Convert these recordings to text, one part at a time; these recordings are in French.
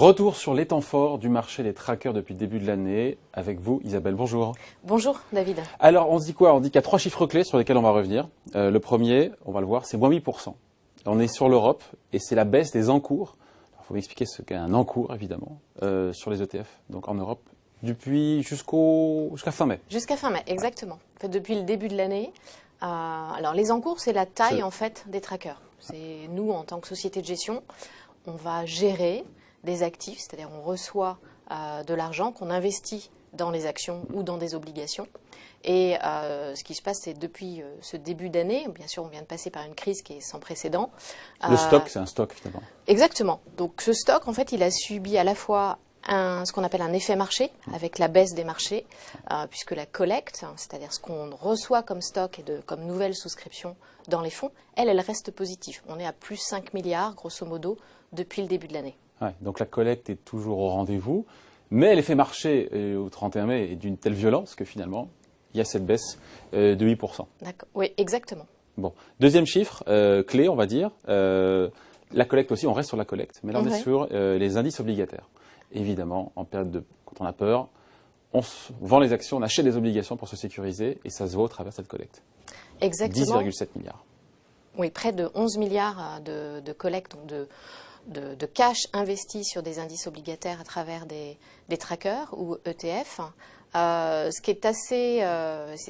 Retour sur les temps forts du marché des trackers depuis le début de l'année. Avec vous, Isabelle, bonjour. Bonjour, David. Alors, on se dit quoi? On dit qu'il y a 3 chiffres clés sur lesquels on va revenir. Le premier, on va le voir, c'est moins 8%. On est sur l'Europe et c'est la baisse des encours. Il faut m'expliquer ce qu'est un encours, évidemment, sur les ETF, donc en Europe, depuis jusqu'à fin mai. Jusqu'à fin mai, exactement. En fait, depuis le début de l'année. Alors, les encours, c'est la taille, en fait, des trackers. C'est nous, en tant que société de gestion, on va gérer des actifs, c'est-à-dire on reçoit de l'argent qu'on investit dans les actions ou dans des obligations. Et ce qui se passe, c'est depuis ce début d'année, bien sûr, on vient de passer par une crise qui est sans précédent. Le stock, c'est un stock, finalement. Exactement. Donc ce stock, en fait, il a subi à la fois ce qu'on appelle un effet marché, avec la baisse des marchés, puisque la collecte, c'est-à-dire ce qu'on reçoit comme stock et comme nouvelle souscription dans les fonds, elle reste positive. On est à plus 5 milliards, grosso modo, depuis le début de l'année. Ouais, donc la collecte est toujours au rendez-vous, mais l'effet marché au 31 mai est d'une telle violence que finalement, il y a cette baisse de 8%. D'accord. Oui, exactement. Bon. Deuxième chiffre, clé, on va dire, la collecte aussi, on reste sur la collecte, mais là on est sur les indices obligataires. Évidemment, en période quand on a peur, on vend les actions, on achète des obligations pour se sécuriser et ça se voit au travers de cette collecte. Exactement. 10,7 milliards. Oui, près de 11 milliards de collecte, donc de cash investi sur des indices obligataires à travers des trackers ou ETF. Ce qui est assez...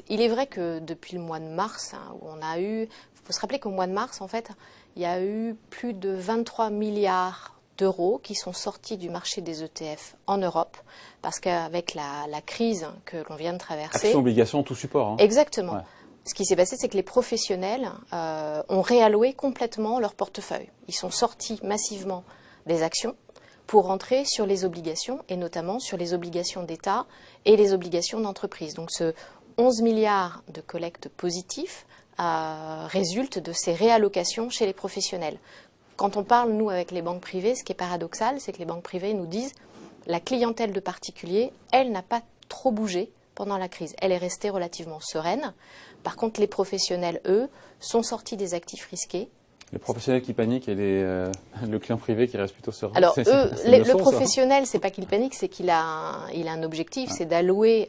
il est vrai que depuis le mois de mars, où on a eu... Il faut se rappeler qu'au mois de mars, en fait, il y a eu plus de 23 milliards d'euros qui sont sortis du marché des ETF en Europe, parce qu'avec la crise que l'on vient de traverser... Actions, obligations, tout support. Hein. Exactement. Ouais. Ce qui s'est passé, c'est que les professionnels ont réalloué complètement leur portefeuille. Ils sont sortis massivement des actions pour rentrer sur les obligations, et notamment sur les obligations d'État et les obligations d'entreprise. Donc ce 11 milliards de collecte positif résulte de ces réallocations chez les professionnels. Quand on parle, nous, avec les banques privées, ce qui est paradoxal, c'est que les banques privées nous disent la clientèle de particuliers, elle n'a pas trop bougé pendant la crise. Elle est restée relativement sereine. Par contre, les professionnels, eux, sont sortis des actifs risqués. Les professionnels qui paniquent et le client privé qui reste plutôt serein. Alors, le professionnel, c'est pas qu'il panique, c'est qu'il a un objectif, c'est d'allouer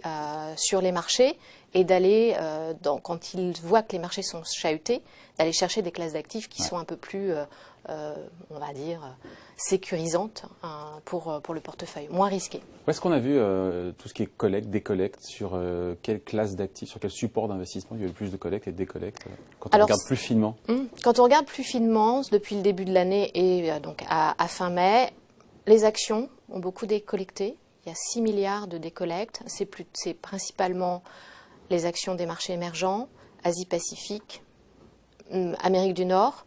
sur les marchés et d'aller, quand il voit que les marchés sont chahutés, d'aller chercher des classes d'actifs qui sont un peu plus, on va dire, sécurisantes pour le portefeuille, moins risquées. Où est-ce qu'on a vu tout ce qui est collecte, décollecte, sur quelle classe d'actifs, sur quel support d'investissement il y a eu le plus de collecte et de décollecte, quand on regarde plus finement? Quand on regarde plus finement, depuis le début de l'année et donc à fin mai, les actions ont beaucoup décollecté. Il y a 6 milliards de décollecte. C'est principalement les actions des marchés émergents, Asie-Pacifique, Amérique du Nord,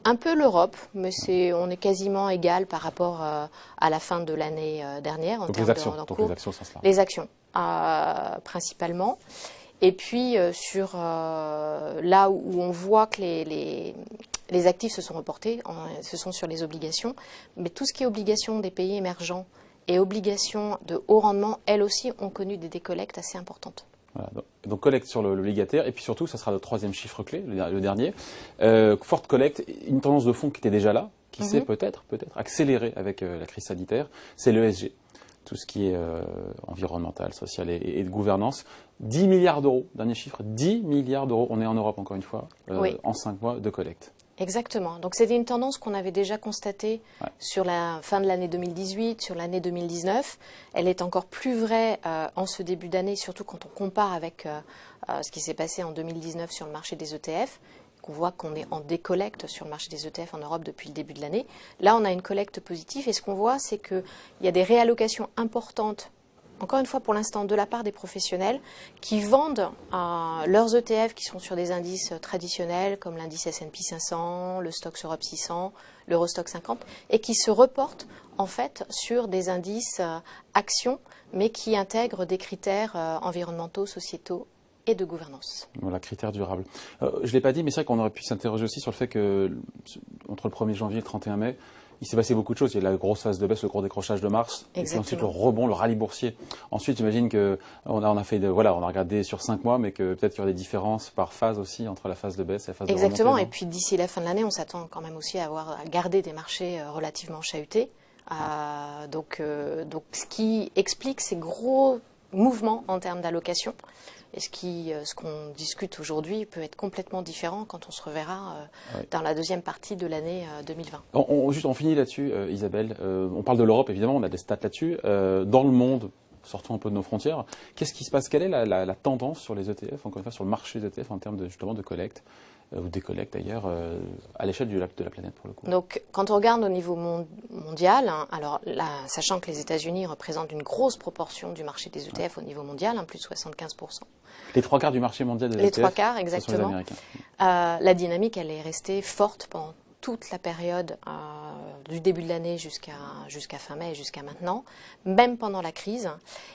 un peu l'Europe, mais on est quasiment égal par rapport à la fin de l'année dernière. Donc les actions, les actions, principalement. Et puis sur là où on voit que les actifs se sont reportés, ce sont sur les obligations, mais tout ce qui est obligations des pays émergents et obligations de haut rendement, elles aussi ont connu des décollectes assez importantes. Voilà, donc collecte sur l'obligataire, et puis surtout, ça sera le troisième chiffre clé, le dernier. Forte collecte, une tendance de fond qui était déjà là, qui s'est peut-être accélérée avec la crise sanitaire, c'est l'ESG. Tout ce qui est environnemental, social et de gouvernance. 10 milliards d'euros, dernier chiffre, 10 milliards d'euros, on est en Europe encore une fois, en 5 mois de collecte. Exactement. Donc c'était une tendance qu'on avait déjà constatée sur la fin de l'année 2018, sur l'année 2019. Elle est encore plus vraie en ce début d'année, surtout quand on compare avec ce qui s'est passé en 2019 sur le marché des ETF, qu'on voit qu'on est en décollecte sur le marché des ETF en Europe depuis le début de l'année. Là, on a une collecte positive et ce qu'on voit, c'est qu'il y a des réallocations importantes, encore une fois pour l'instant, de la part des professionnels qui vendent leurs ETF qui sont sur des indices traditionnels comme l'indice S&P 500, le Stoxx Europe 600, l'Eurostoxx 50 et qui se reportent en fait sur des indices actions mais qui intègrent des critères environnementaux, sociétaux et de gouvernance. Voilà, critères durables. Je ne l'ai pas dit, mais c'est vrai qu'on aurait pu s'interroger aussi sur le fait que entre le 1er janvier et le 31 mai, il s'est passé beaucoup de choses. Il y a la grosse phase de baisse, le gros décrochage de mars, et puis ensuite le rebond, le rallye boursier. Ensuite, j'imagine qu'on a regardé sur 5 mois, mais que peut-être qu'il y aurait des différences par phase aussi entre la phase de baisse et la phase de remontée. Exactement, et puis d'ici la fin de l'année, on s'attend quand même aussi à garder des marchés relativement chahutés. Donc, ce qui explique ces gros mouvements en termes d'allocation. Et ce qu'on discute aujourd'hui peut être complètement différent quand on se reverra dans la deuxième partie de l'année 2020. On finit là-dessus, Isabelle. On parle de l'Europe, évidemment, on a des stats là-dessus. Dans le monde, sortons un peu de nos frontières, qu'est-ce qui se passe? Quelle est la tendance sur les ETF, encore une fois, sur le marché des ETF en termes justement de collecte ou des collectes d'ailleurs, à l'échelle de la planète pour le coup? Donc, quand on regarde au niveau mondial, alors là, sachant que les États-Unis représentent une grosse proportion du marché des ETF au niveau mondial, plus de 75%. Les 3/4 du marché mondial des ETF, les 3/4, exactement. Ce sont les Américains. La dynamique, elle est restée forte pendant toute la période du début de l'année jusqu'à fin mai, jusqu'à maintenant, même pendant la crise.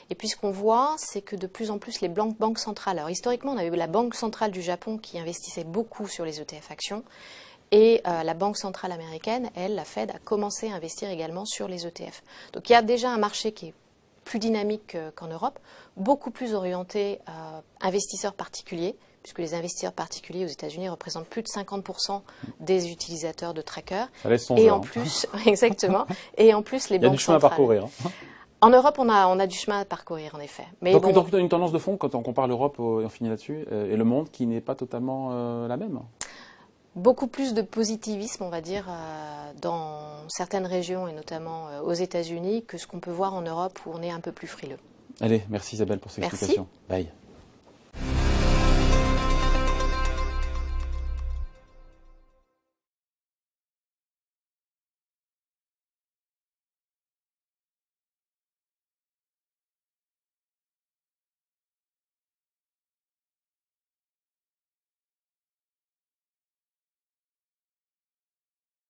Et puis ce qu'on voit, c'est que de plus en plus les banques centrales, alors historiquement on avait la Banque centrale du Japon qui investissait beaucoup sur les ETF actions, et la Banque centrale américaine, elle, la Fed, a commencé à investir également sur les ETF. Donc il y a déjà un marché qui est plus dynamique qu'en Europe, beaucoup plus orienté investisseurs particuliers, puisque les investisseurs particuliers aux États-Unis représentent plus de 50% des utilisateurs de trackers. Ça laisse son et genre. En plus, exactement. Et en plus, les banques centrales. Il y a du chemin à parcourir. En Europe, on a du chemin à parcourir, en effet. Mais donc une tendance de fond, quand on compare l'Europe, et on finit là-dessus, et le monde, qui n'est pas totalement la même. Beaucoup plus de positivisme, on va dire, dans certaines régions, et notamment aux États-Unis, que ce qu'on peut voir en Europe, où on est un peu plus frileux. Allez, merci Isabelle pour cette explication. Bye.